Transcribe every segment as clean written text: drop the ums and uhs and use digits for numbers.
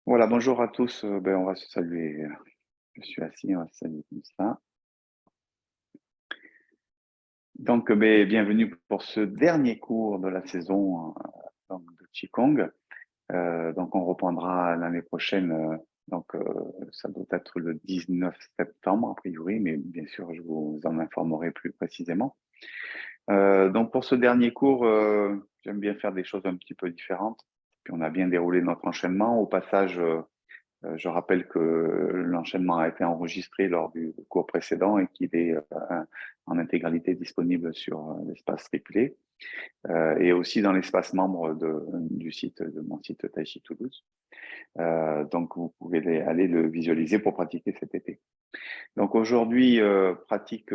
Voilà, bonjour à tous. On va se saluer. Je suis assis, on va se saluer comme ça. Donc, bienvenue pour ce dernier cours de la saison donc, de Qigong. Donc, on reprendra l'année prochaine. Ça doit être le 19 septembre, a priori, mais bien sûr, je vous en informerai plus précisément. Donc, pour ce dernier cours, j'aime bien faire des choses un petit peu différentes. Puis, on a bien déroulé notre enchaînement. Au passage, je rappelle que l'enchaînement a été enregistré lors du cours précédent et qu'il est en intégralité disponible sur l'espace replay et aussi dans l'espace membre du site de mon site Tai Chi Toulouse. Donc, vous pouvez aller le visualiser pour pratiquer cet été. Donc, aujourd'hui, pratique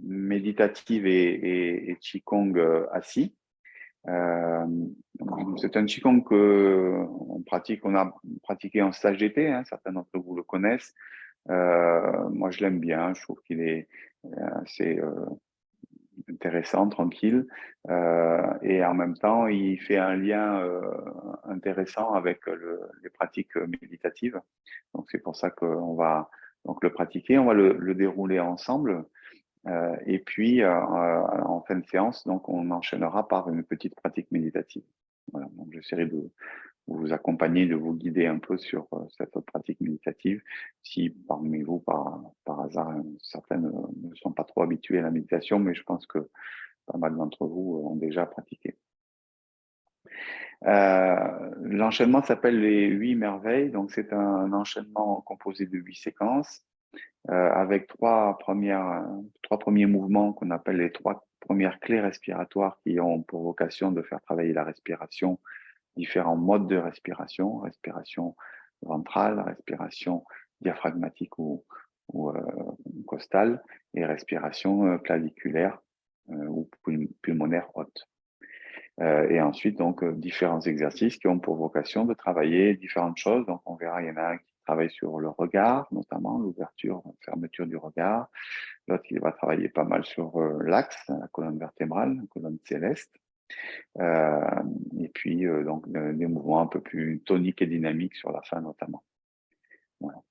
méditative et Qigong assis. Euh, c'est un Qigong on a pratiqué en stage d'été, hein, certains d'entre vous le connaissent. Moi, je l'aime bien, je trouve qu'il est assez intéressant, tranquille, et en même temps, il fait un lien intéressant avec les pratiques méditatives. Donc, c'est pour ça qu'on va donc le pratiquer, on va le dérouler ensemble. Et puis, en fin de séance, donc, on enchaînera par une petite pratique méditative. Voilà, donc j'essaierai de vous accompagner, de vous guider un peu sur cette pratique méditative. Si parmi vous, par hasard, certaines ne sont pas trop habituées à la méditation, mais je pense que pas mal d'entre vous ont déjà pratiqué. L'enchaînement s'appelle les 8 merveilles. Donc, c'est un enchaînement composé de 8 séquences avec trois premiers mouvements qu'on appelle les 3 premières clés respiratoires qui ont pour vocation de faire travailler la respiration, différents modes de respiration ventrale, respiration diaphragmatique ou costale et respiration claviculaire ou pulmonaire haute. Et ensuite, donc, différents exercices qui ont pour vocation de travailler différentes choses. Donc, on verra, il y en a un qui travaille sur le regard, notamment l'ouverture, fermeture du regard. L'autre, il va travailler pas mal sur l'axe, la colonne vertébrale, la colonne céleste. Euh, et puis, donc, des mouvements un peu plus toniques et dynamiques sur la fin, notamment. Voilà.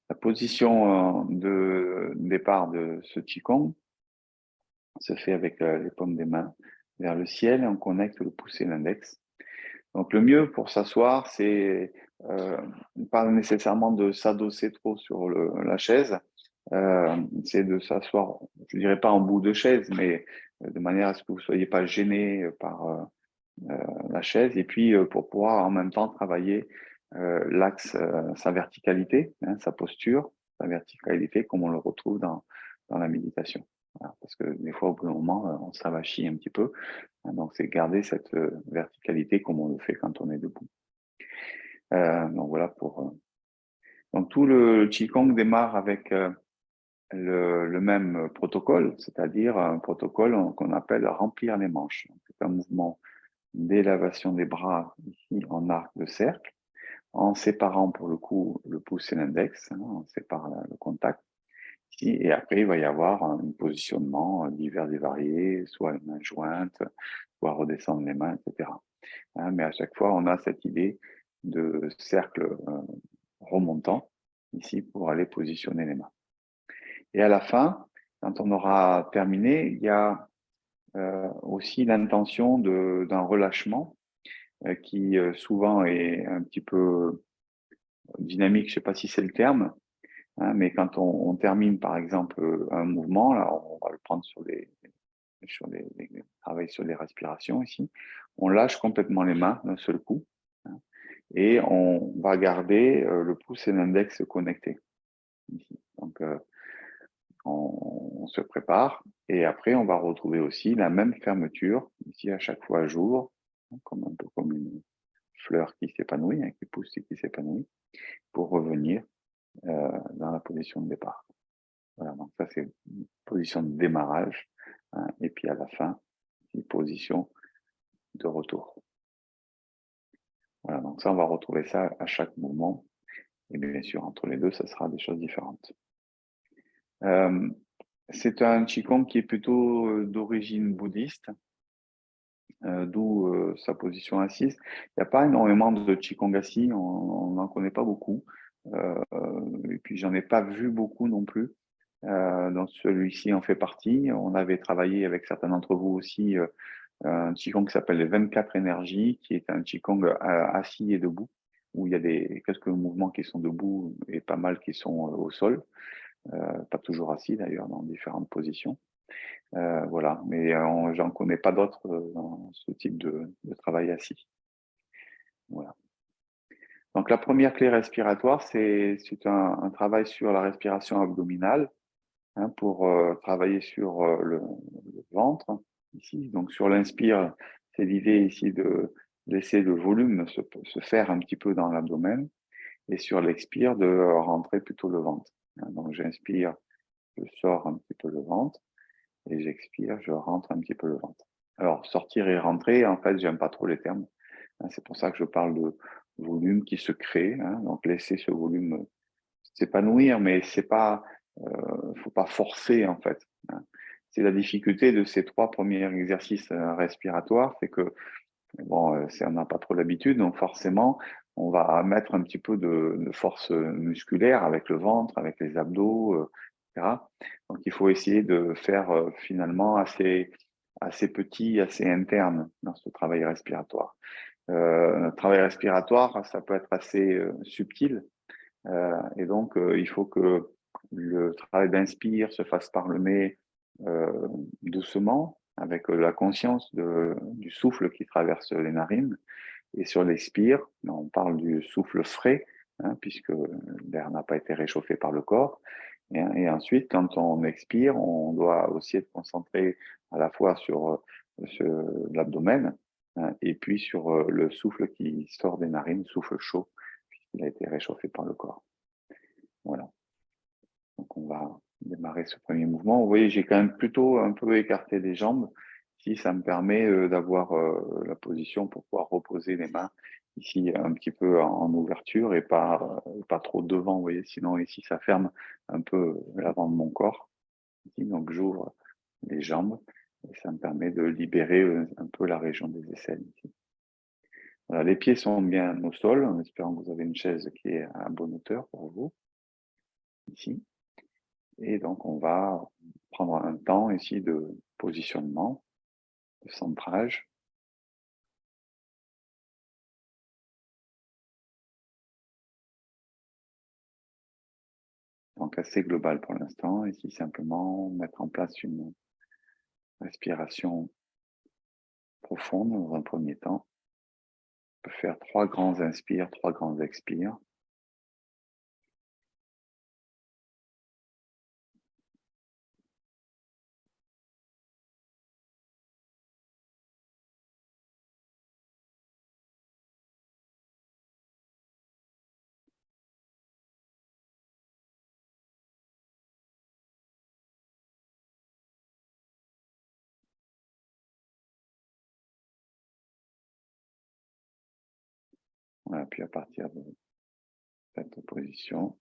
La position de départ de ce Qigong se fait avec les paumes des mains vers le ciel et on connecte le pouce et l'index. Donc, le mieux pour s'asseoir, c'est pas nécessairement de s'adosser trop sur la chaise, c'est de s'asseoir, je dirais pas en bout de chaise, mais de manière à ce que vous soyez pas gêné par la chaise, et puis pour pouvoir en même temps travailler l'axe, sa verticalité, hein, sa posture, sa verticalité, comme on le retrouve dans la méditation. Voilà, parce que des fois, au bout d'un moment, on s'avachit un petit peu. Hein, donc, c'est garder cette verticalité comme on le fait quand on est debout. Donc, voilà pour. Donc, tout le Qigong démarre avec le même protocole, c'est-à-dire un protocole qu'on appelle remplir les manches. C'est un mouvement d'élévation des bras ici en arc de cercle, en séparant pour le coup le pouce et l'index, hein, on sépare le contact ici, et après il va y avoir un positionnement divers et variés, soit les mains jointes, soit redescendre les mains, etc. Hein, mais à chaque fois, on a cette idée de cercle remontant ici pour aller positionner les mains. Et à la fin, quand on aura terminé, il y a aussi l'intention d'un relâchement qui souvent est un petit peu dynamique, je ne sais pas si c'est le terme, hein, mais quand on termine par exemple un mouvement, là on va le prendre travailler sur les respirations ici, on lâche complètement les mains d'un seul coup, hein, et on va garder le pouce et l'index connectés ici. Donc on se prépare et après on va retrouver aussi la même fermeture ici à chaque fois à jour, hein, comme un peu comme une fleur qui s'épanouit, hein, qui pousse et qui s'épanouit, pour revenir dans la position de départ. Voilà, donc ça c'est une position de démarrage, hein, et puis à la fin, une position de retour. Voilà, donc ça on va retrouver ça à chaque mouvement, et bien sûr entre les deux, ça sera des choses différentes. C'est un Qigong qui est plutôt d'origine bouddhiste, d'où sa position assise. Il n'y a pas énormément de Qigong assis, on n'en connaît pas beaucoup. Et puis, j'en ai pas vu beaucoup non plus. Donc, celui-ci en fait partie. On avait travaillé avec certains d'entre vous aussi un Qigong qui s'appelle les 24 énergies, qui est un Qigong assis et debout, où il y a quelques mouvements qui sont debout et pas mal qui sont au sol, pas toujours assis d'ailleurs, dans différentes positions. Voilà, mais j'en connais pas d'autres dans ce type de travail assis. Voilà. Donc la première clé respiratoire, c'est un travail sur la respiration abdominale, hein, pour travailler sur le ventre ici. Donc sur l'inspire, c'est l'idée ici de laisser le volume se faire un petit peu dans l'abdomen, et sur l'expire de rentrer plutôt le ventre. Hein. Donc j'inspire, je sors un petit peu le ventre, et j'expire, je rentre un petit peu le ventre. Alors, sortir et rentrer, en fait, j'aime pas trop les termes. Hein, c'est pour ça que je parle de volume qui se crée. Hein, donc, laisser ce volume s'épanouir, mais c'est pas, faut pas forcer, en fait. Hein. C'est la difficulté de ces trois premiers exercices respiratoires, c'est que, bon, on n'a pas trop l'habitude, donc forcément, on va mettre un petit peu de force musculaire avec le ventre, avec les abdos, etc. Donc, il faut essayer de faire finalement assez petit, assez interne dans ce travail respiratoire. Un travail respiratoire, ça peut être assez subtil, et donc il faut que le travail d'inspire se fasse par le nez doucement, avec la conscience du souffle qui traverse les narines. Et sur l'expire, on parle du souffle frais, hein, puisque l'air n'a pas été réchauffé par le corps. Et ensuite, quand on expire, on doit aussi être concentré à la fois sur l'abdomen, hein, et puis sur le souffle qui sort des narines, souffle chaud, puisqu'il a été réchauffé par le corps. Voilà. Donc, on va démarrer ce premier mouvement. Vous voyez, j'ai quand même plutôt un peu écarté les jambes. Ici, ça me permet d'avoir la position pour pouvoir reposer les mains ici un petit peu en ouverture et pas trop devant. Vous voyez, sinon ici, ça ferme un peu l'avant de mon corps. Ici, donc, j'ouvre les jambes et ça me permet de libérer un peu la région des aisselles ici. Voilà, les pieds sont bien au sol, en espérant que vous avez une chaise qui est à bonne hauteur pour vous, ici. Et donc, on va prendre un temps ici de positionnement, de centrage. Donc, assez global pour l'instant. Ici, simplement mettre en place une respiration profonde dans un premier temps. On peut faire 3 grands inspires, 3 grands expires. Voilà, puis à partir de cette position,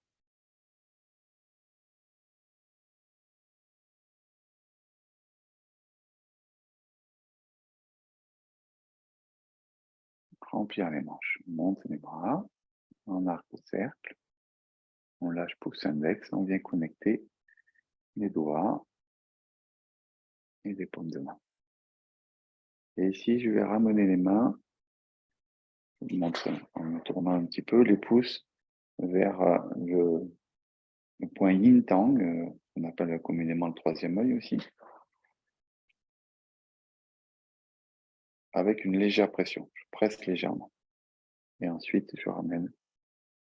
remplir les manches. On monte les bras en arc au cercle. On lâche pouce index, on vient connecter les doigts et les paumes de main. Et ici, je vais ramener les mains, je vous montre en me tournant un petit peu, les pouces vers le point yin tang, qu'on appelle communément le troisième œil aussi, avec une légère pression. Je presse légèrement. Et ensuite, je ramène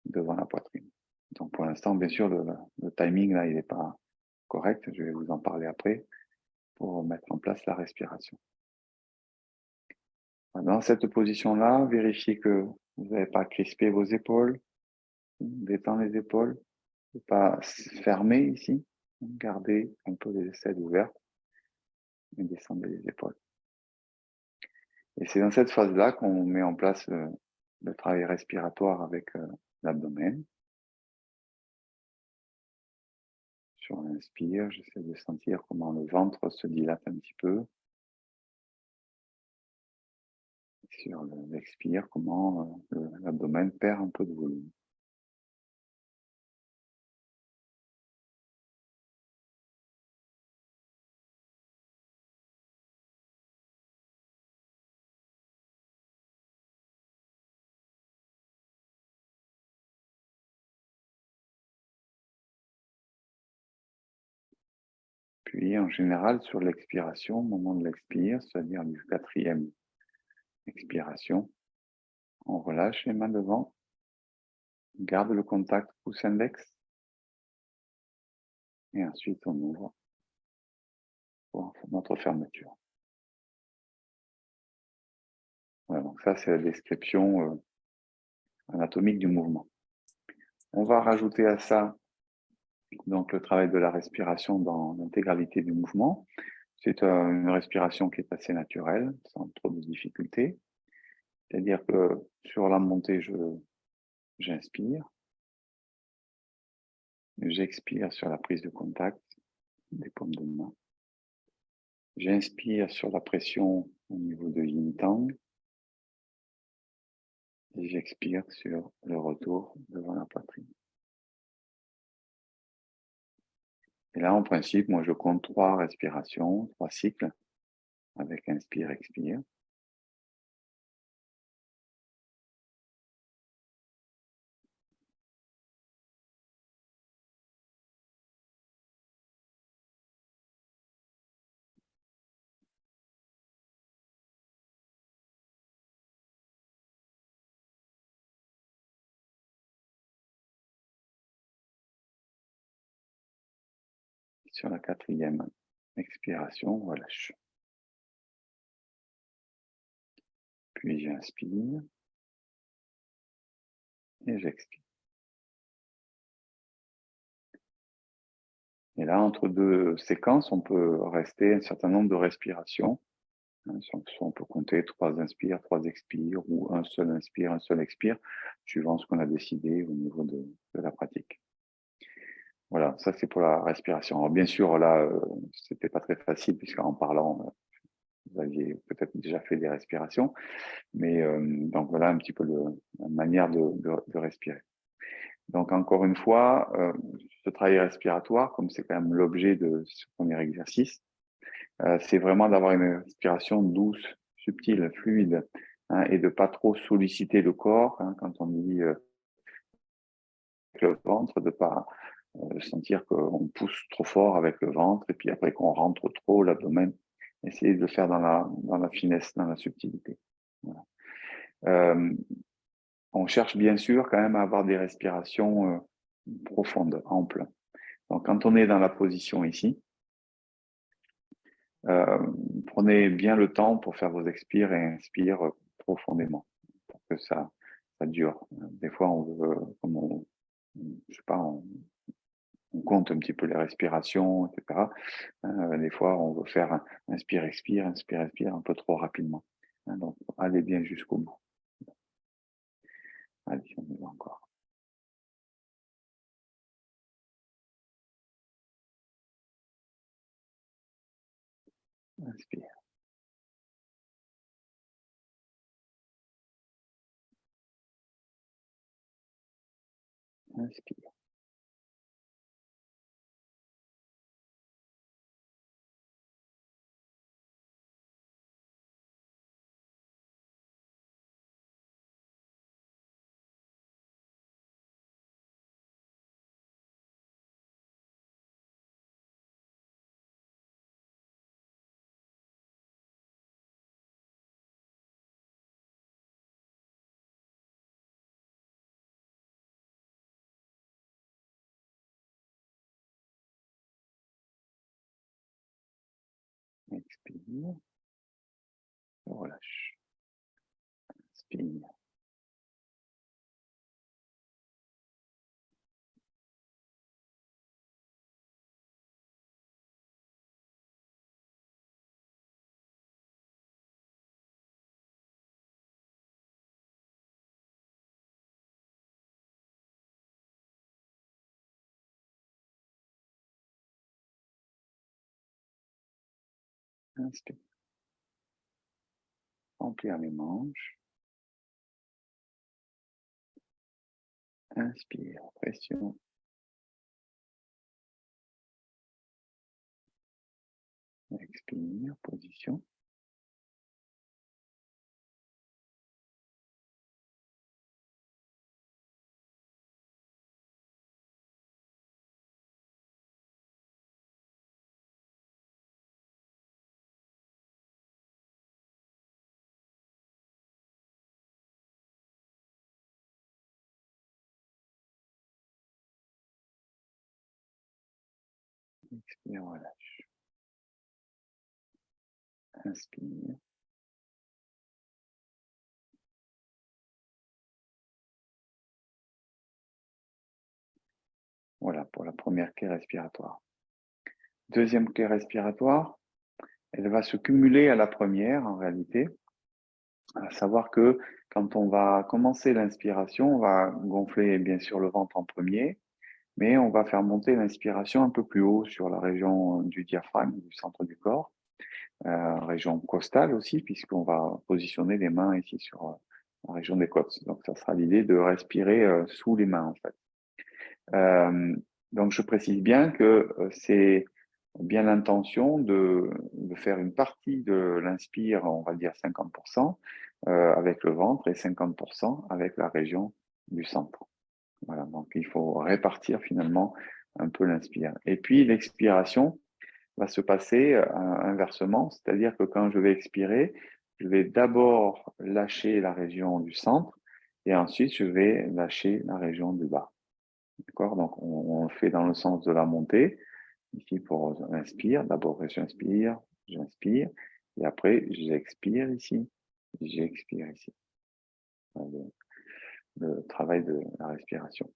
devant la poitrine. Donc pour l'instant, bien sûr, le timing là, il n'est pas correct. Je vais vous en parler après pour mettre en place la respiration. Dans cette position-là, vérifiez que vous n'avez pas crispé vos épaules, détendre les épaules, ne pas fermer ici, gardez un peu les aisselles ouvertes et descendez les épaules. Et c'est dans cette phase-là qu'on met en place le travail respiratoire avec l'abdomen. Sur l'inspire, j'essaie de sentir comment le ventre se dilate un petit peu. sur l'expire, comment l'abdomen perd un peu de volume. Puis, en général, sur l'expiration, au moment de l'expire, c'est-à-dire du 4e expiration, on relâche les mains devant, on garde le contact pouce-index, et ensuite on ouvre pour notre fermeture. Voilà, donc ça c'est la description anatomique du mouvement. On va rajouter à ça donc le travail de la respiration dans l'intégralité du mouvement. C'est une respiration qui est assez naturelle, sans trop de difficultés. C'est-à-dire que sur la montée, j'inspire. J'expire sur la prise de contact des paumes de main. J'inspire sur la pression au niveau de Yin Tang. Et j'expire sur le retour devant la poitrine. Et là, en principe, moi, je compte 3 respirations, 3 cycles, avec inspire, expire. Sur la 4e expiration, on relâche. Puis j'inspire et j'expire. Et là, entre 2 séquences, on peut rester un certain nombre de respirations. Soit on peut compter 3 inspires, 3 expires, ou un seul inspire, un seul expire, suivant ce qu'on a décidé au niveau de la pratique. Voilà, ça c'est pour la respiration. Alors bien sûr, là, c'était pas très facile, puisqu'en parlant, vous aviez peut-être déjà fait des respirations, mais donc voilà un petit peu la manière de respirer. Donc encore une fois, ce travail respiratoire, comme c'est quand même l'objet de ce premier exercice, c'est vraiment d'avoir une respiration douce, subtile, fluide, hein, et de pas trop solliciter le corps, hein, quand on dit avec le ventre, de pas sentir qu'on pousse trop fort avec le ventre, et puis après qu'on rentre trop l'abdomen. Essayer de le faire dans la finesse, dans la subtilité. Voilà. On cherche bien sûr quand même à avoir des respirations profondes, amples. Donc quand on est dans la position ici, prenez bien le temps pour faire vos expires et inspires profondément, pour que ça dure. Des fois, on veut, je sais pas, on compte un petit peu les respirations, etc. Des fois, on veut faire inspire, expire, inspire, expire un peu trop rapidement. Donc, allez bien jusqu'au bout. Allez, on y va encore. Inspire, inspire, expire, relâche, inspire, inspire. remplir les manches. Inspire, pression. Expire, position. Expire, relâche. Inspire. Voilà pour la première clé respiratoire. Deuxième clé respiratoire, elle va se cumuler à la première en réalité. À savoir que quand on va commencer l'inspiration, on va gonfler bien sûr le ventre en premier, mais on va faire monter l'inspiration un peu plus haut sur la région du diaphragme, du centre du corps, région costale aussi, puisqu'on va positionner les mains ici sur la région des côtes. Donc ça sera l'idée de respirer sous les mains en fait. Donc je précise bien que c'est bien l'intention de faire une partie de l'inspire, on va dire 50%, avec le ventre et 50% avec la région du centre. Voilà, donc il faut répartir finalement un peu l'inspire. Et puis l'expiration va se passer inversement, c'est-à-dire que quand je vais expirer, je vais d'abord lâcher la région du centre et ensuite je vais lâcher la région du bas. D'accord? Donc on le fait dans le sens de la montée. Ici pour l'inspire, d'abord j'inspire, et après j'expire ici, j'expire ici. Le travail de la respiration.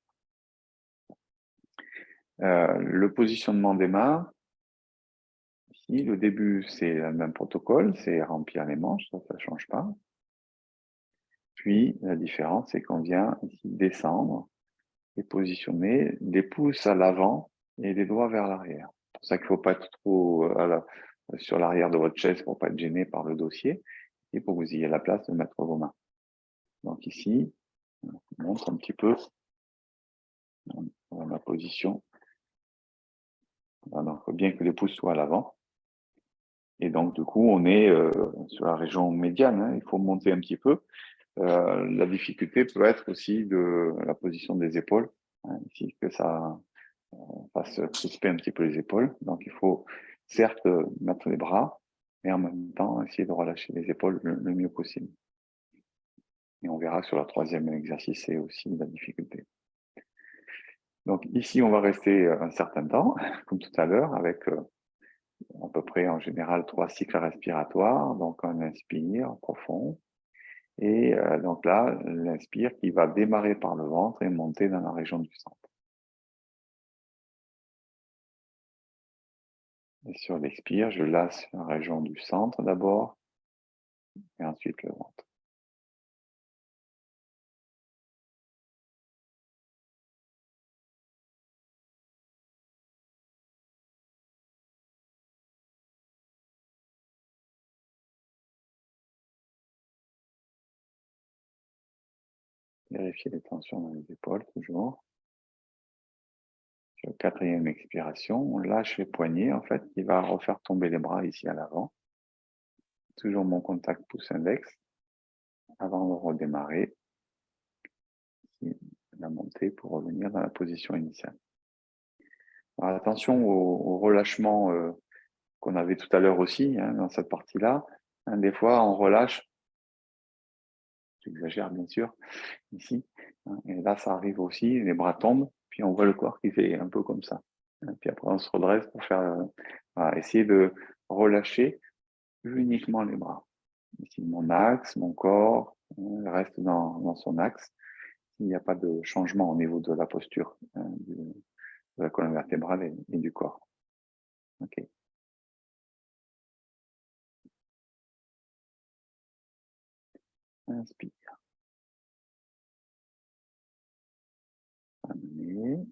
Le positionnement des mains, ici, le début c'est le même protocole, c'est remplir les manches, ça ne change pas. Puis la différence c'est qu'on vient ici descendre et positionner les pouces à l'avant et les doigts vers l'arrière. C'est pour ça qu'il ne faut pas être trop sur l'arrière de votre chaise pour ne pas être gêné par le dossier et pour que vous ayez la place de mettre vos mains. Donc ici, on montre un petit peu ma position. Voilà, donc bien que les pouces soient à l'avant. Et donc du coup, on est sur la région médiane, hein, il faut monter un petit peu. La difficulté peut être aussi de la position des épaules, hein, ici que ça fasse crisper un petit peu les épaules. Donc, il faut certes mettre les bras, mais en même temps essayer de relâcher les épaules le mieux possible. Et on verra sur le troisième exercice, c'est aussi la difficulté. Donc ici, on va rester un certain temps, comme tout à l'heure, avec à peu près en général 3 cycles respiratoires. Donc on inspire profond. Et donc là, l'inspire qui va démarrer par le ventre et monter dans la région du centre. Et sur l'expire, je lâche la région du centre d'abord, et ensuite le ventre. Vérifier les tensions dans les épaules, toujours. Sur la quatrième expiration, on lâche les poignets, en fait, qui va refaire tomber les bras ici à l'avant. Toujours mon contact pouce-index, avant de redémarrer. Ici, la montée pour revenir dans la position initiale. Alors, attention au relâchement qu'on avait tout à l'heure aussi, hein, dans cette partie-là. Hein, des fois, on relâche, j'exagère bien sûr, ici. Hein, et là, ça arrive aussi, les bras tombent, puis on voit le corps qui fait un peu comme ça. Hein, puis après, on se redresse pour faire, essayer de relâcher uniquement les bras. Ici, mon axe, mon corps, reste dans son axe. Il n'y a pas de changement au niveau de la posture de la colonne vertébrale et du corps. Ok. Inspire. Amener.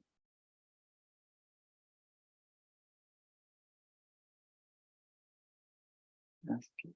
Inspire.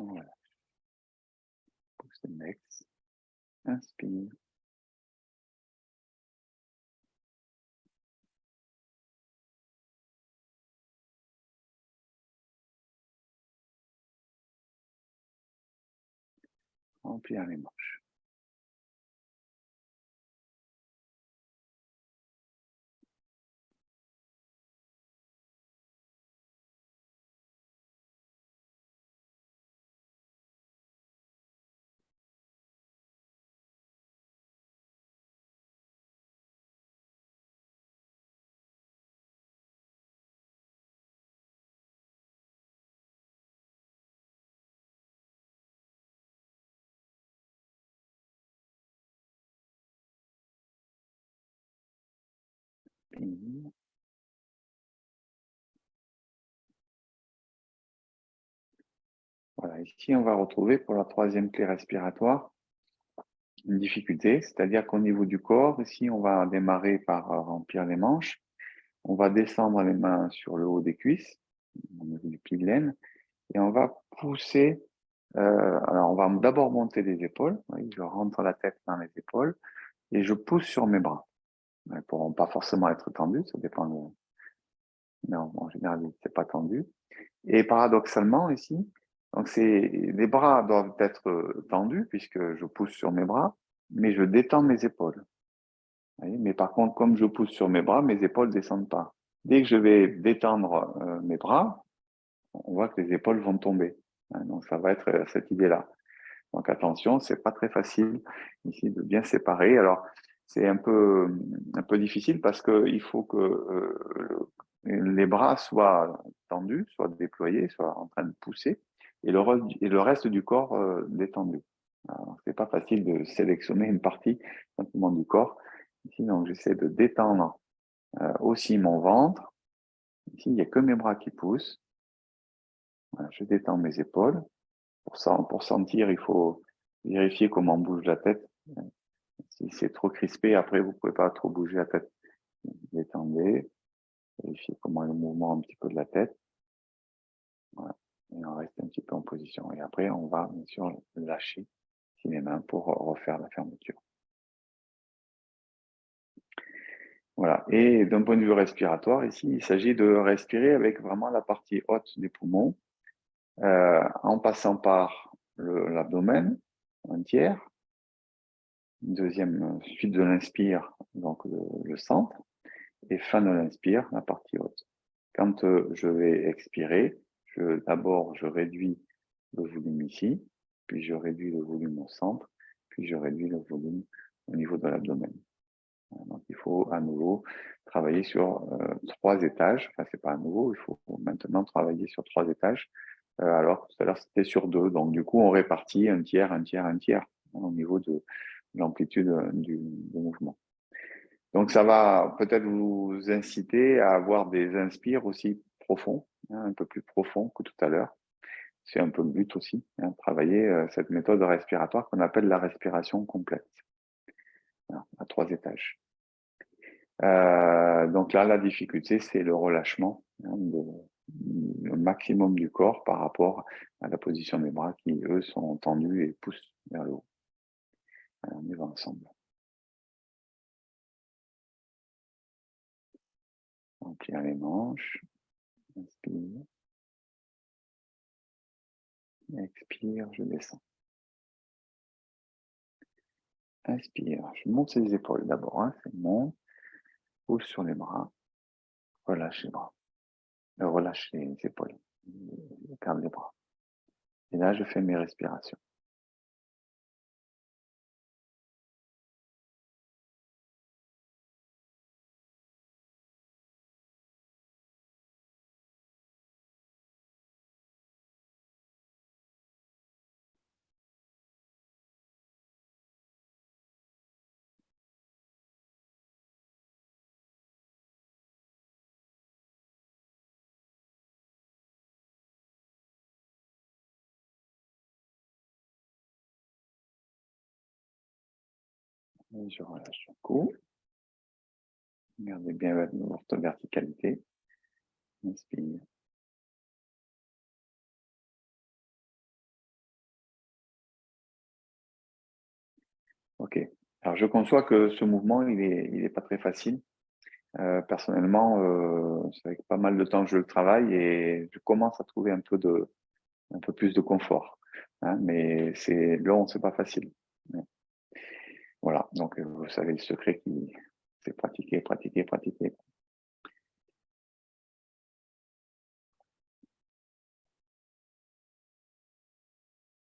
Voilà. Pousse l'index. Inspire. Remplir les manches. Inspire. Voilà, ici on va retrouver pour la troisième clé respiratoire une difficulté, c'est-à-dire qu'au niveau du corps, ici on va démarrer par remplir les manches, on va descendre les mains sur le haut des cuisses, au niveau du pli de laine, et on va pousser, alors on va d'abord monter les épaules, oui, je rentre la tête dans les épaules, et je pousse sur mes bras. Ils ne pourront pas forcément être tendus, ça dépend de... Mais en général, c'est pas tendu. Et paradoxalement, ici, donc les bras doivent être tendus puisque je pousse sur mes bras, mais je détends mes épaules. Vous voyez, mais par contre, comme je pousse sur mes bras, mes épaules ne descendent pas. Dès que je vais détendre mes bras, on voit que les épaules vont tomber. Donc ça va être cette idée-là. Donc attention, c'est pas très facile ici de bien séparer. Alors c'est un peu difficile parce que il faut que les bras soient tendus, soient déployés, soient en train de pousser, et le reste du corps détendu. Alors c'est pas facile de sélectionner une partie simplement du corps. Ici donc j'essaie de détendre aussi mon ventre. Ici il n'y a que mes bras qui poussent. Voilà, je détends mes épaules. Pour sentir, il faut vérifier comment bouge la tête. Si c'est trop crispé, après, vous pouvez pas trop bouger la tête. Détendez, vérifiez comment est le mouvement un petit peu de la tête. Voilà. Et on reste un petit peu en position. Et après, on va bien sûr lâcher les mains pour refaire la fermeture. Voilà. Et d'un point de vue respiratoire, ici, il s'agit de respirer avec vraiment la partie haute des poumons, en passant par l'abdomen, un tiers, deuxième suite de l'inspire, donc le centre, et fin de l'inspire, la partie haute. Quand je vais expirer, d'abord je réduis le volume ici, puis je réduis le volume au centre, puis je réduis le volume au niveau de l'abdomen. Donc il faut à nouveau travailler sur 3 étages. Enfin, c'est pas à nouveau, il faut maintenant travailler sur 3 étages. Alors tout à l'heure c'était sur 2. Donc du coup on répartit un tiers, un tiers, un tiers au niveau de l'amplitude du mouvement. Donc, ça va peut-être vous inciter à avoir des inspires aussi profonds, un peu plus profonds que tout à l'heure. C'est un peu le but aussi, travailler cette méthode respiratoire qu'on appelle la respiration complète, à 3 étages. Donc là, la difficulté, c'est le relâchement, le maximum du corps par rapport à la position des bras qui, eux, sont tendus et poussent vers le haut. Alors, on y va ensemble. On plie les manches, inspire. Expire, je descends. Inspire, je monte les épaules d'abord, c'est bon. Pousse sur les bras, relâche les bras. Relâche les épaules, garde les bras. Et là, je fais mes respirations. Et je relâche le cou. Gardez bien votre verticalité. Inspire. Ok. Alors, je conçois que ce mouvement, il est pas très facile. Personnellement, c'est avec pas mal de temps que je le travaille et je commence à trouver un peu plus de confort. Hein, mais c'est long, c'est pas facile. Ouais. Voilà. Donc, vous savez le secret qui, c'est pratiquer, pratiquer, pratiquer.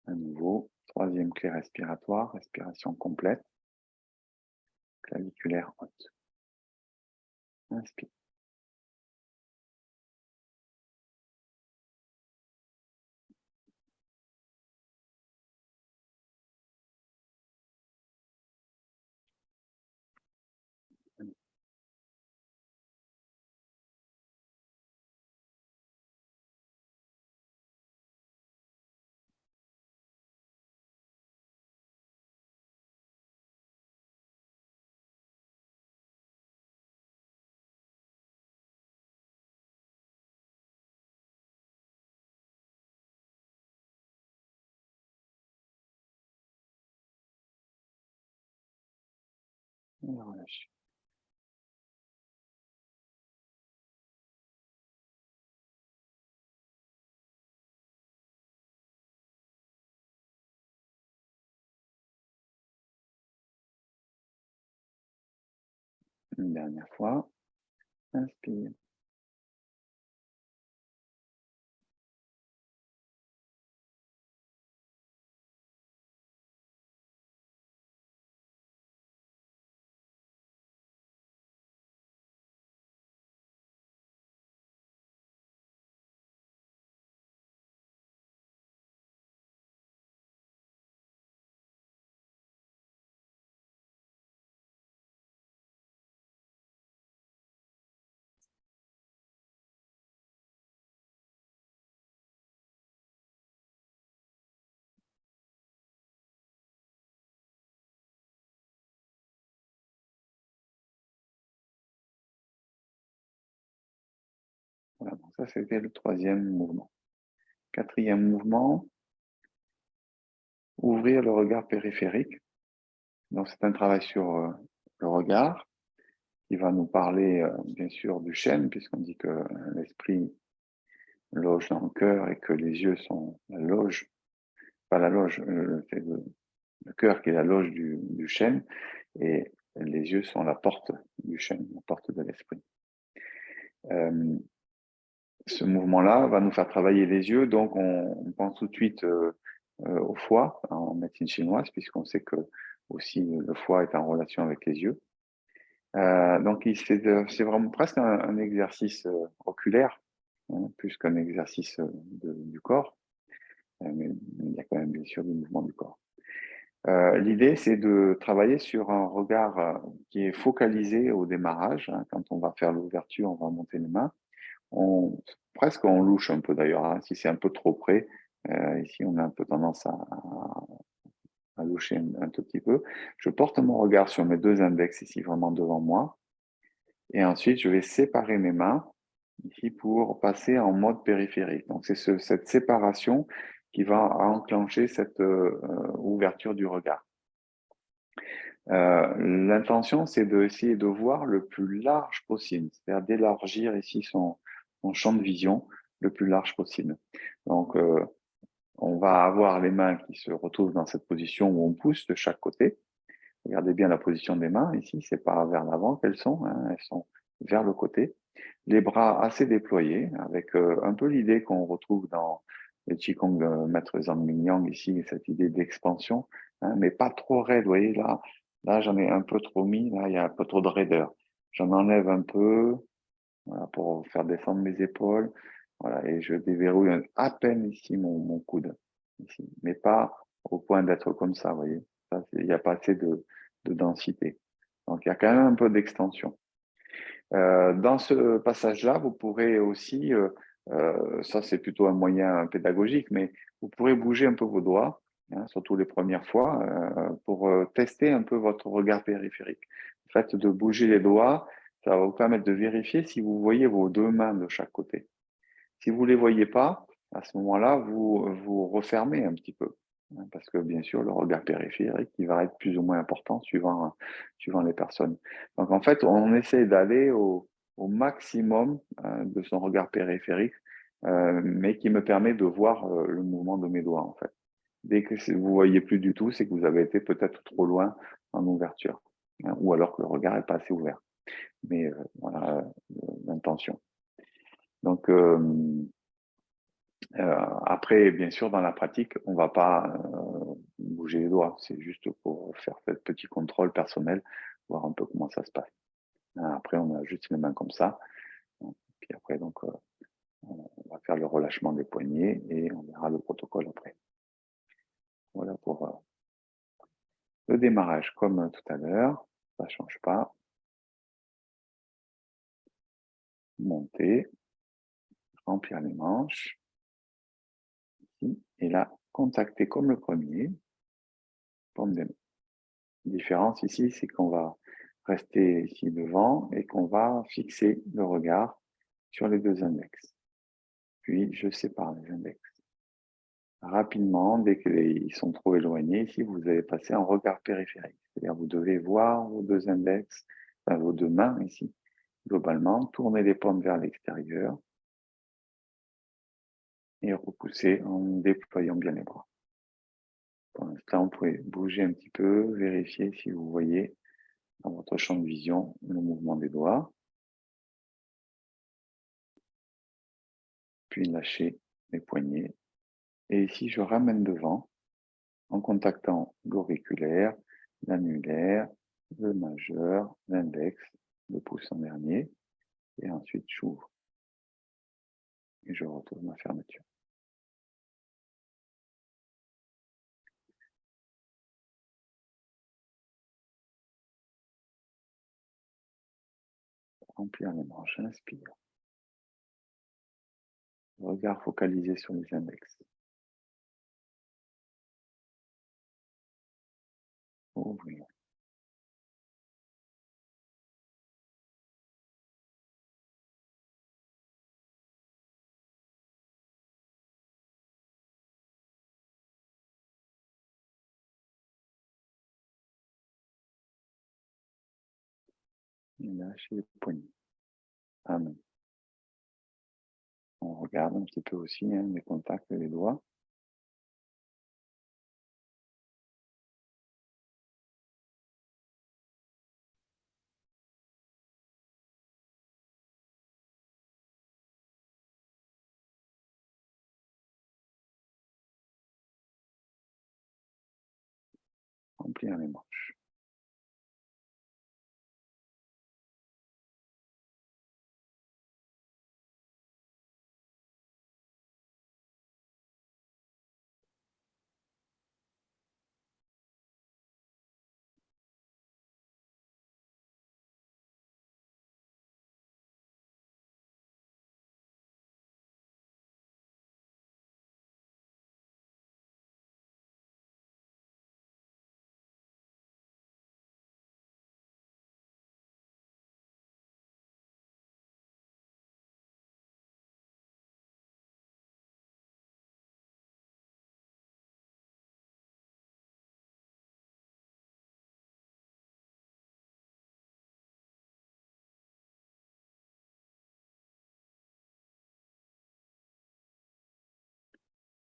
À nouveau, troisième clé respiratoire, respiration complète, claviculaire haute. Inspire. Et relâche. Une dernière fois. Inspire. Voilà, donc ça c'était le troisième mouvement. Quatrième mouvement, ouvrir le regard périphérique. Donc c'est un travail sur le regard qui va nous parler bien sûr du chêne, puisqu'on dit que l'esprit loge dans le cœur et que les yeux sont la loge, pas la loge, c'est le cœur qui est la loge du chêne et les yeux sont la porte du chêne, la porte de l'esprit. Euh, Ce mouvement-là va nous faire travailler les yeux, donc on pense tout de suite au foie en médecine chinoise, puisqu'on sait que aussi le foie est en relation avec les yeux. Donc c'est vraiment presque un exercice oculaire, hein, plus qu'un exercice du corps, mais il y a quand même bien sûr du mouvement du corps. L'idée, c'est de travailler sur un regard qui est focalisé au démarrage. Hein. Quand on va faire l'ouverture, on va monter les mains. On, presque on louche un peu d'ailleurs, hein, si c'est un peu trop près. Ici, on a un peu tendance à loucher un tout petit peu. Je porte mon regard sur mes deux index ici, vraiment devant moi. Et ensuite, je vais séparer mes mains ici pour passer en mode périphérique. Donc, c'est cette séparation qui va enclencher cette ouverture du regard. L'intention, c'est d'essayer de voir le plus large possible, c'est-à-dire d'élargir ici son champ de vision le plus large possible. Donc, on va avoir les mains qui se retrouvent dans cette position où on pousse de chaque côté. Regardez bien la position des mains ici, c'est pas vers l'avant qu'elles sont, hein, elles sont vers le côté. Les bras assez déployés, avec un peu l'idée qu'on retrouve dans les Qigong de Maître Zhang Mingyang ici, cette idée d'expansion, hein, mais pas trop raide. Vous voyez là j'en ai un peu trop mis, là il y a un peu trop de raideur. J'en enlève un peu, voilà, pour faire descendre mes épaules, voilà, et je déverrouille à peine ici mon coude, ici, mais pas au point d'être comme ça, vous voyez. Ça, il n'y a pas assez de densité. Donc il y a quand même un peu d'extension. Dans ce passage-là, vous pourrez aussi, ça c'est plutôt un moyen pédagogique, mais vous pourrez bouger un peu vos doigts, hein, surtout les premières fois, pour tester un peu votre regard périphérique. Le fait de bouger les doigts, ça va vous permettre de vérifier si vous voyez vos deux mains de chaque côté. Si vous ne les voyez pas, à ce moment-là, vous refermez un petit peu. hein, parce que bien sûr, le regard périphérique, il va être plus ou moins important suivant les personnes. Donc en fait, on essaie d'aller au maximum de son regard périphérique, mais qui me permet de voir le mouvement de mes doigts en fait. Dès que vous voyez plus du tout, c'est que vous avez été peut-être trop loin en ouverture, hein, ou alors que le regard est pas assez ouvert. Mais voilà l'intention. Donc après, bien sûr, dans la pratique, on va pas bouger les doigts. C'est juste pour faire ce petit contrôle personnel, voir un peu comment ça se passe. Après, on a juste les mains comme ça. Puis après, donc, on va faire le relâchement des poignets et on verra le protocole après. Voilà pour le démarrage, comme tout à l'heure. Ça change pas. Monter, remplir les manches. Ici. Et là, contacter comme le premier. Paume des mains. La différence ici, c'est qu'on va rester ici devant et qu'on va fixer le regard sur les deux index. Puis, je sépare les index. Rapidement, dès qu'ils sont trop éloignés, ici, vous allez passer en regard périphérique. C'est-à-dire, vous devez voir vos deux index, enfin, vos deux mains ici, globalement, tourner les paumes vers l'extérieur et repousser en déployant bien les bras. Pour l'instant, vous pouvez bouger un petit peu, vérifier si vous voyez dans votre champ de vision le mouvement des doigts. Puis lâcher les poignets. Et ici, je ramène devant en contactant l'auriculaire, l'annulaire, le majeur, l'index, le pouce en dernier. Et ensuite, j'ouvre. Et je retrouve ma fermeture. Remplir les manches, inspire. Regard focalisé sur les index. Ouvrir. Et lâcher les poignets. Amen. On regarde un petit peu aussi les contacts des doigts. Remplir les manches.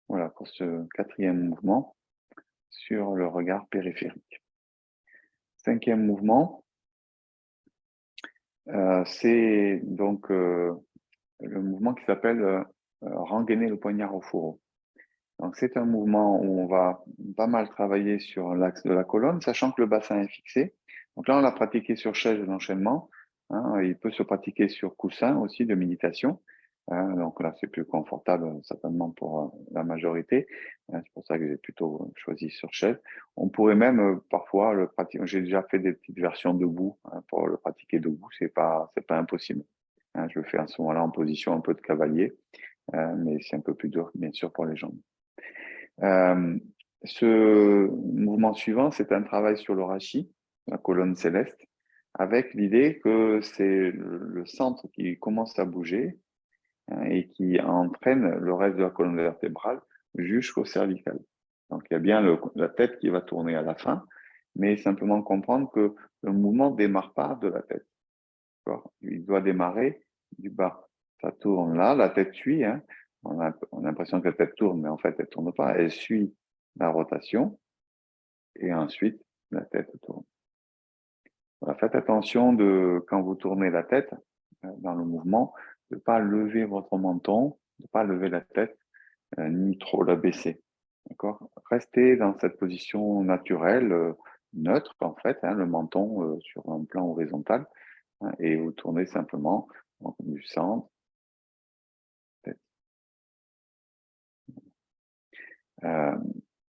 Voilà pour ce quatrième mouvement sur le regard périphérique. Cinquième mouvement, c'est donc le mouvement qui s'appelle rengainer le poignard au fourreau. Donc c'est un mouvement où on va pas mal travailler sur l'axe de la colonne, sachant que le bassin est fixé. Donc là, on l'a pratiqué sur chaise de l'enchaînement. Il peut se pratiquer sur coussin aussi de méditation. Donc là, c'est plus confortable certainement pour la majorité. C'est pour ça que j'ai plutôt choisi sur chaise. On pourrait même parfois le pratiquer. J'ai déjà fait des petites versions debout pour le pratiquer debout. C'est pas impossible. Je le fais à ce moment-là en position un peu de cavalier, mais c'est un peu plus dur bien sûr pour les jambes. Ce mouvement suivant, c'est un travail sur le rachis, la colonne céleste, avec l'idée que c'est le centre qui commence à bouger et qui entraîne le reste de la colonne vertébrale jusqu'au cervical. Donc, il y a bien la tête qui va tourner à la fin, mais simplement comprendre que le mouvement ne démarre pas de la tête. Il doit démarrer du bas. Ça tourne là, la tête suit. Hein. On a l'impression que la tête tourne, mais en fait, elle ne tourne pas. Elle suit la rotation et ensuite, la tête tourne. Voilà, faites attention quand vous tournez la tête dans le mouvement, de ne pas lever votre menton, de ne pas lever la tête, ni trop la baisser. D'accord? Restez dans cette position naturelle, neutre en fait, hein, le menton sur un plan horizontal, hein, et vous tournez simplement donc, du centre. Euh,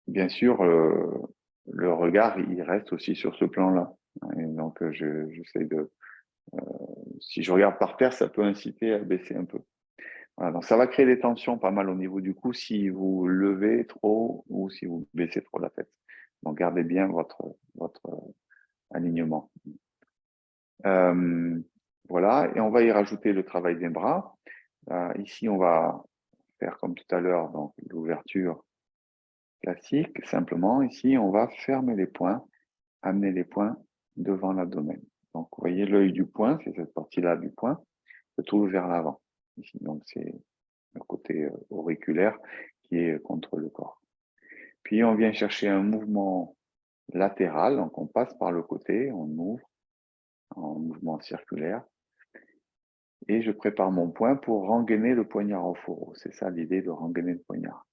bien sûr, le regard, il reste aussi sur ce plan-là. Et donc, j'essaie si je regarde par terre, ça peut inciter à baisser un peu. Voilà, donc ça va créer des tensions pas mal au niveau du cou si vous levez trop ou si vous baissez trop la tête. Donc gardez bien votre alignement. Voilà, et on va y rajouter le travail des bras. Ici, on va faire comme tout à l'heure, donc l'ouverture classique. Simplement, ici, on va fermer les poings, amener les poings devant l'abdomen. Donc, vous voyez l'œil du poing, c'est cette partie-là du poing, se trouve vers l'avant. Ici, donc c'est le côté auriculaire qui est contre le corps. Puis on vient chercher un mouvement latéral, donc on passe par le côté, on ouvre en mouvement circulaire, et je prépare mon poing pour rengainer le poignard au fourreau. C'est ça l'idée de rengainer le poignard.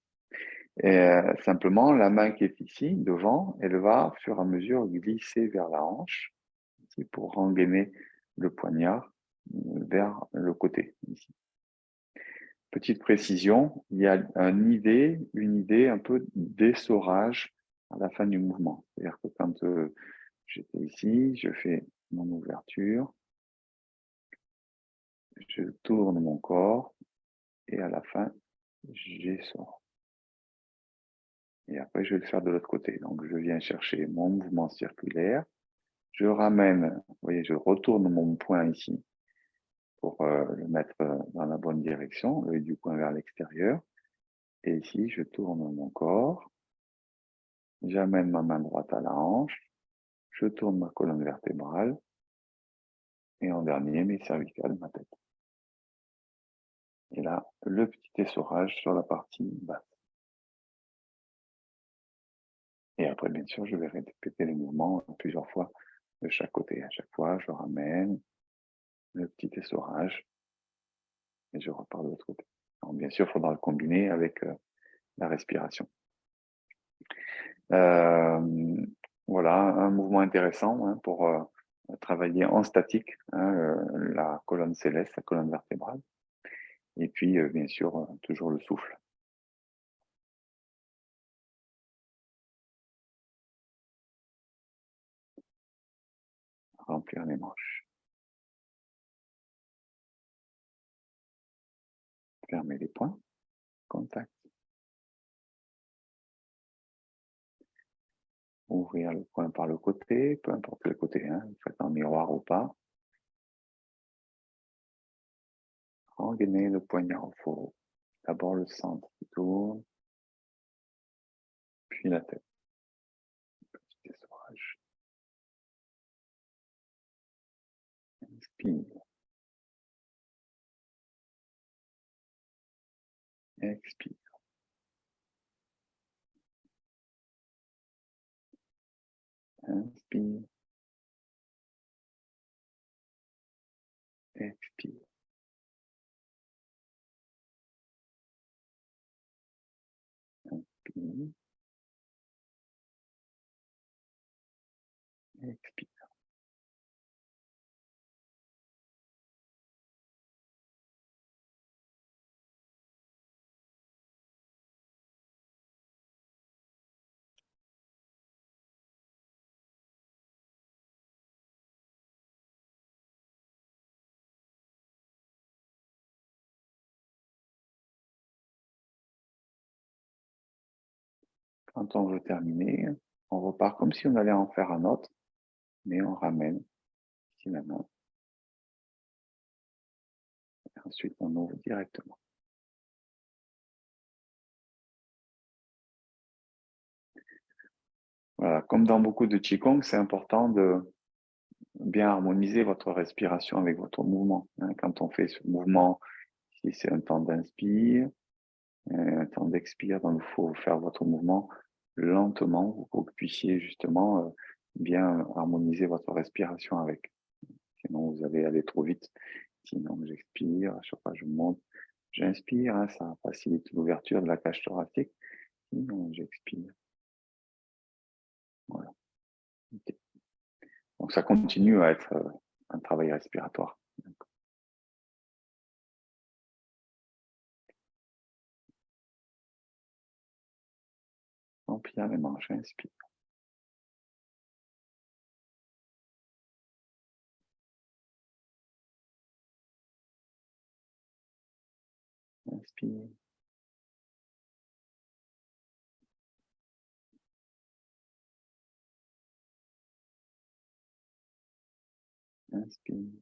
Et simplement, la main qui est ici, devant, elle va, au fur et à mesure, glisser vers la hanche, ici, pour rengainer le poignard vers le côté, ici. Petite précision, il y a une idée un peu d'essorage à la fin du mouvement. C'est-à-dire que quand j'étais ici, je fais mon ouverture, je tourne mon corps et à la fin, j'essore. Et après, je vais le faire de l'autre côté. Donc, je viens chercher mon mouvement circulaire, je ramène, vous voyez, je retourne mon poing ici pour le mettre dans la bonne direction, l'œil du poing vers l'extérieur. Et ici, je tourne mon corps, j'amène ma main droite à la hanche, je tourne ma colonne vertébrale et en dernier, mes cervicales, ma tête. Et là, le petit essorage sur la partie basse. Et après, bien sûr, je vais répéter les mouvements plusieurs fois de chaque côté. À chaque fois, je ramène le petit essorage et je repars de l'autre côté. Alors, bien sûr, il faudra le combiner avec la respiration. Voilà, un mouvement intéressant hein, pour travailler en statique, hein, la colonne céleste, la colonne vertébrale. Et puis, bien sûr, toujours le souffle. Remplir les manches. Fermer les poings. Contact. Ouvrir le poing par le côté, peu importe le côté, hein, vous faites en miroir ou pas. Rengainer le poignard au fourreau. D'abord le centre qui tourne, puis la tête. Petit essorage. Inspire. Expire. Inspire. Expire. Inspire. Expire. Quand on veut terminer, on repart comme si on allait en faire un autre, mais on ramène ici la main. Et ensuite, on ouvre directement. Voilà, comme dans beaucoup de Qigong, c'est important de bien harmoniser votre respiration avec votre mouvement, hein. Quand on fait ce mouvement, si c'est un temps d'inspire, un temps d'expire, donc il faut faire votre mouvement lentement pour que vous puissiez justement bien harmoniser votre respiration avec. Sinon, vous allez aller trop vite. Sinon, j'expire, à chaque fois je monte, j'inspire, hein, ça facilite l'ouverture de la cage thoracique. Sinon, j'expire. Voilà. Ok. Donc, ça continue à être un travail respiratoire. Remplir les manches, j'inspire, inspire, inspire,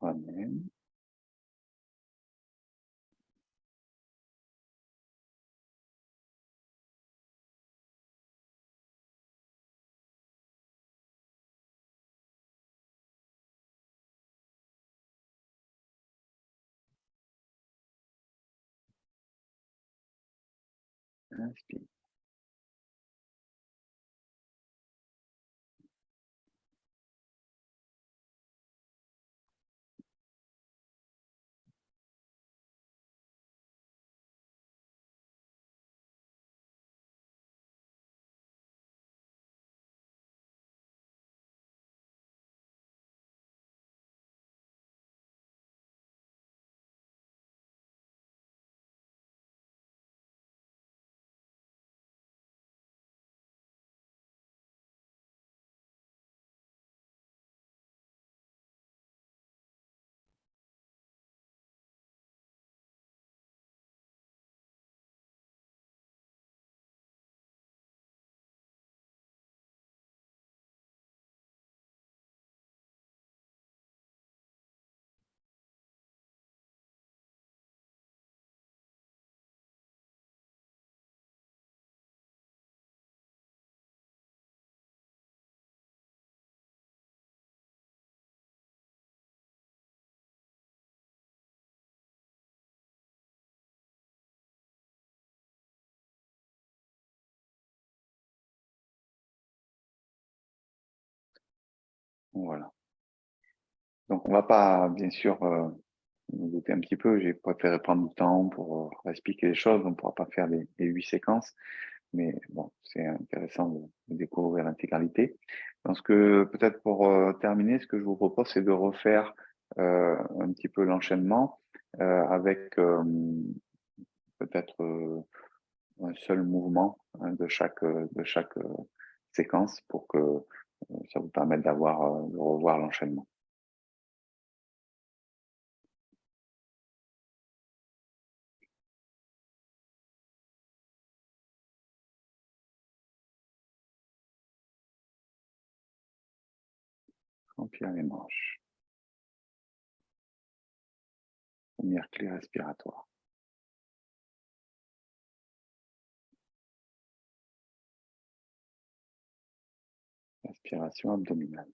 ramène, inspire, voilà. Donc, on va pas, bien sûr, vous doutez un petit peu, j'ai préféré prendre du temps pour expliquer les choses. On ne pourra pas faire les 8 séquences, mais bon, c'est intéressant de découvrir l'intégralité. Donc, peut-être pour terminer, ce que je vous propose, c'est de refaire un petit peu l'enchaînement avec peut-être un seul mouvement, hein, de chaque séquence pour que ça vous permette de revoir l'enchaînement. Remplir les manches. Première clé respiratoire. Respiration abdominale.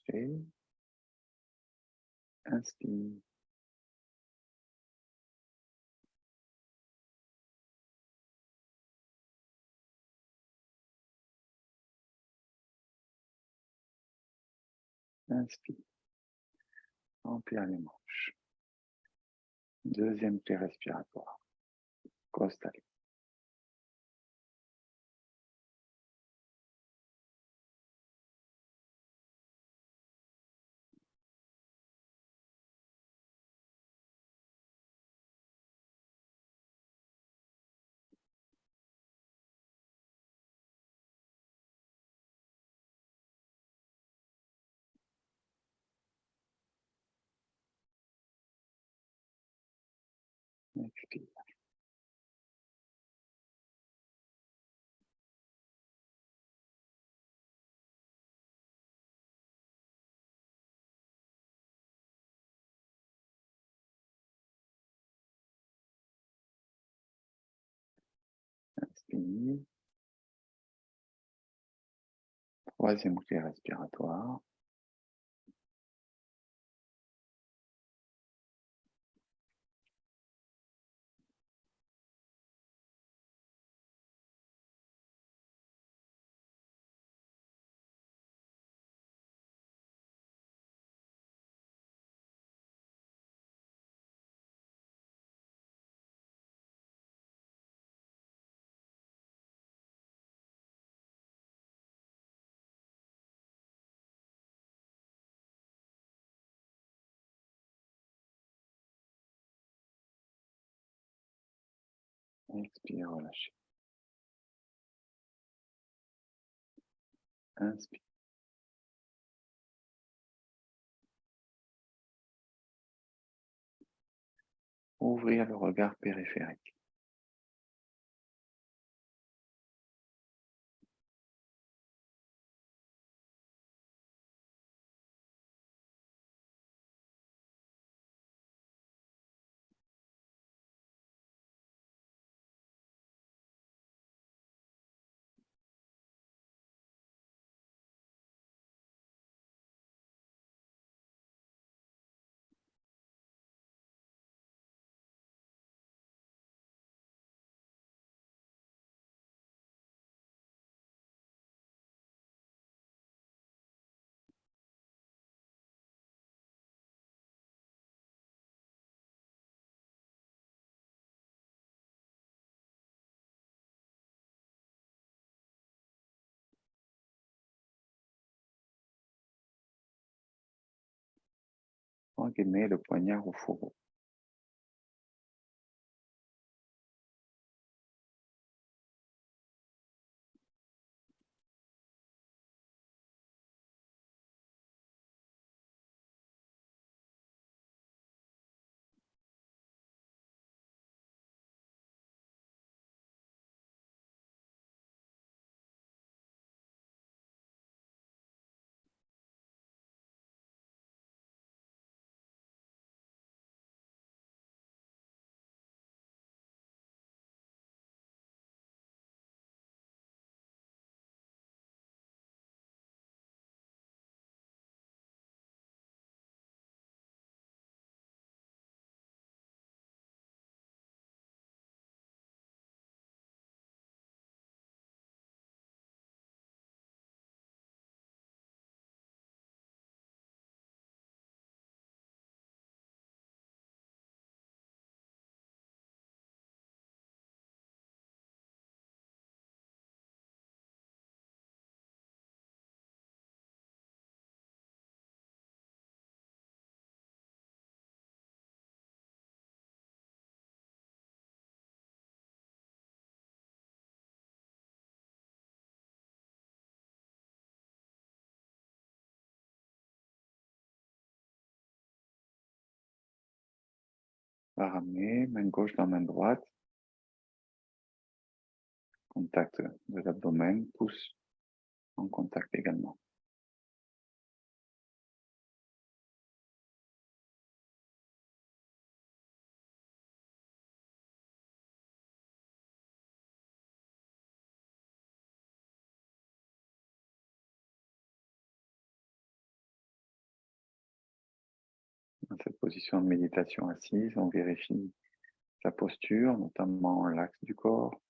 Parfait. Inspire. Inspire. Remplir les manches. Deuxième pli respiratoire. Costal. Expire. Inspire. Troisième pli respiratoire. Expire, relâchez. Inspire. Ouvrir le regard périphérique. Engainez le poignard au fourreau. Ramenez main gauche dans main droite. Contact de l'abdomen, pouce en contact également. Dans cette position de méditation assise, on vérifie sa posture, notamment l'axe du corps.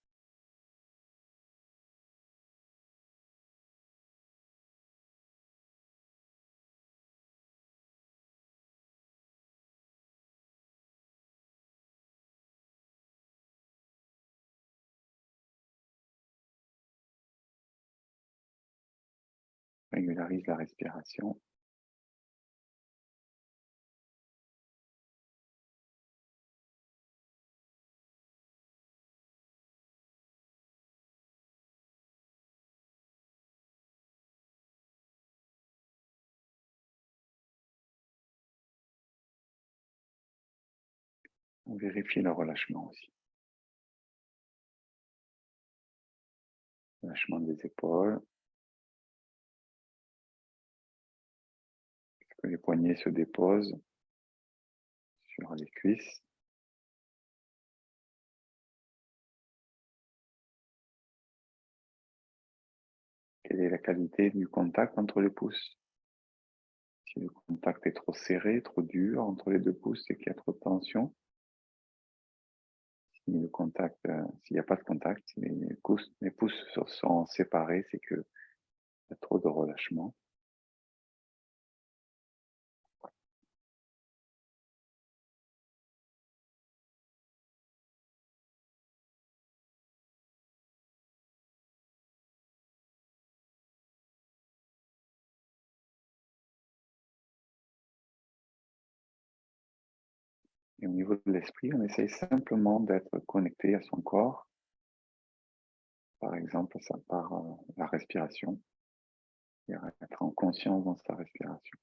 Régularise la respiration. On vérifie le relâchement aussi. Relâchement des épaules. Est-ce que les poignets se déposent sur les cuisses? Quelle est la qualité du contact entre les pouces? Si le contact est trop serré, trop dur entre les deux pouces, c'est qu'il y a trop de tension. Si le contact, s'il n'y a pas de contact, si les pouces sont séparés, c'est qu'il y a trop de relâchement. Et au niveau de l'esprit, on essaye simplement d'être connecté à son corps. Par exemple, ça par la respiration, et être en conscience dans sa respiration.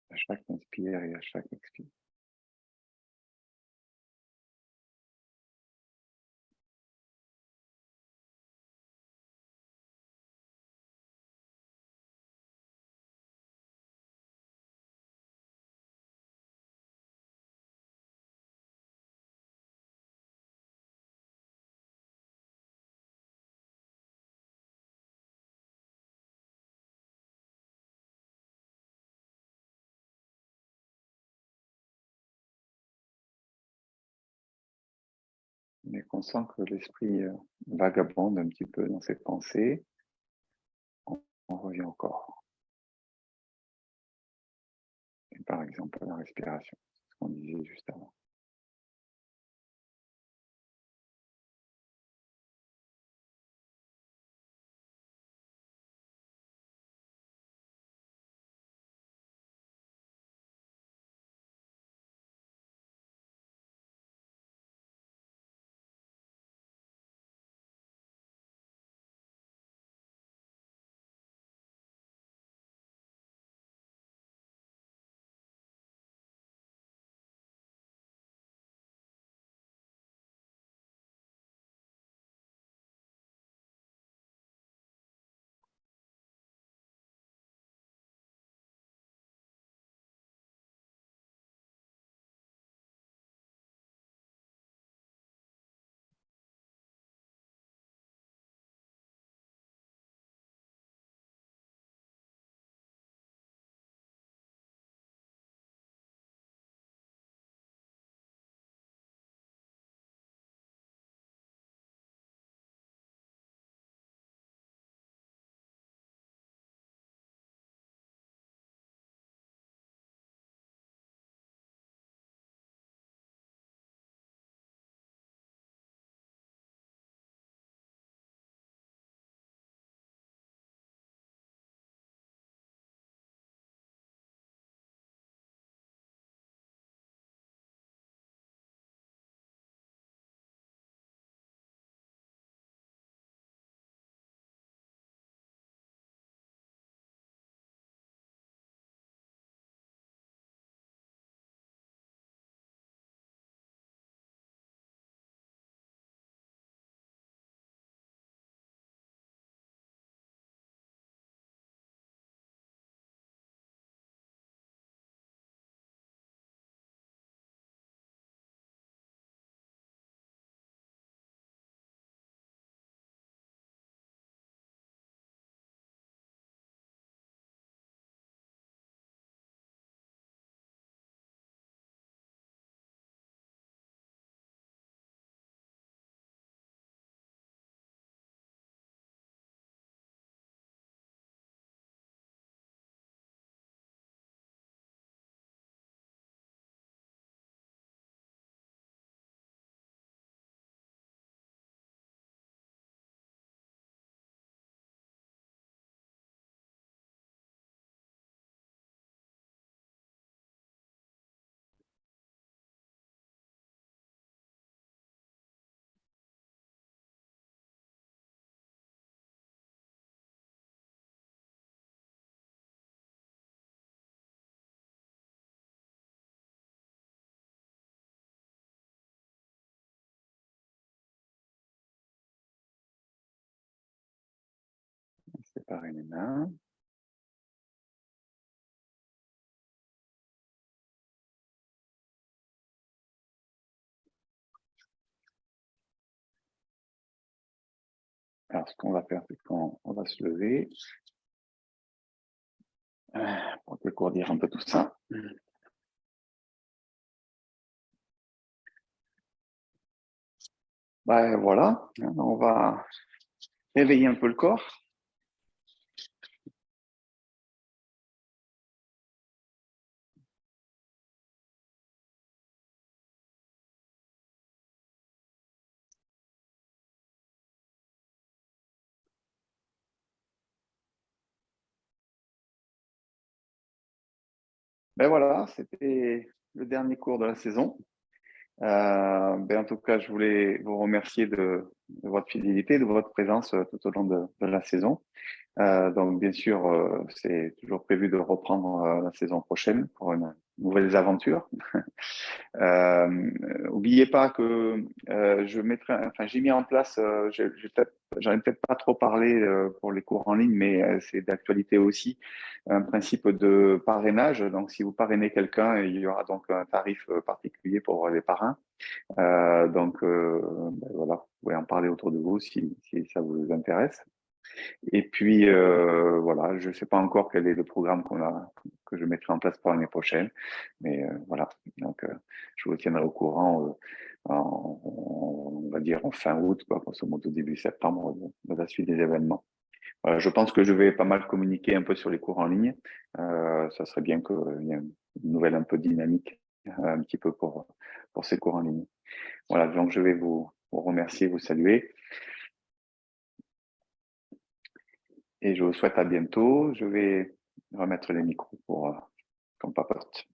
À chaque inspire et à chaque expire. Dès qu'on sent que l'esprit vagabonde un petit peu dans ses pensées, on revient au corps. Et par exemple, la respiration, c'est ce qu'on disait juste avant. préparer les mains. Alors, ce qu'on va faire, c'est qu'on va se lever pour découvrir un peu tout ça. Ben, voilà, on va réveiller un peu le corps. Ben voilà, c'était le dernier cours de la saison. En tout cas, je voulais vous remercier de votre fidélité, de votre présence tout au long de la saison. Donc, bien sûr, c'est toujours prévu de reprendre la saison prochaine pour une nouvelle aventure. N'oubliez pas que j'ai mis en place, j'en ai peut-être pas trop parlé pour les cours en ligne, mais c'est d'actualité aussi, un principe de parrainage. Donc, si vous parrainez quelqu'un, il y aura donc un tarif particulier pour les parrains. Voilà, vous pouvez en parler autour de vous si ça vous intéresse. Et puis, voilà, je ne sais pas encore quel est le programme que je mettrai en place pour l'année prochaine, mais voilà. Donc, je vous tiendrai au courant, on va dire en fin août, quoi, grosso modo début septembre, de la suite des événements. Voilà, je pense que je vais pas mal communiquer un peu sur les cours en ligne. Ça serait bien qu'il y ait une nouvelle un peu dynamique, un petit peu pour ces cours en ligne. Voilà, donc je vais vous remercier, vous saluer. Et je vous souhaite à bientôt. Je vais remettre les micros pour qu'on papote.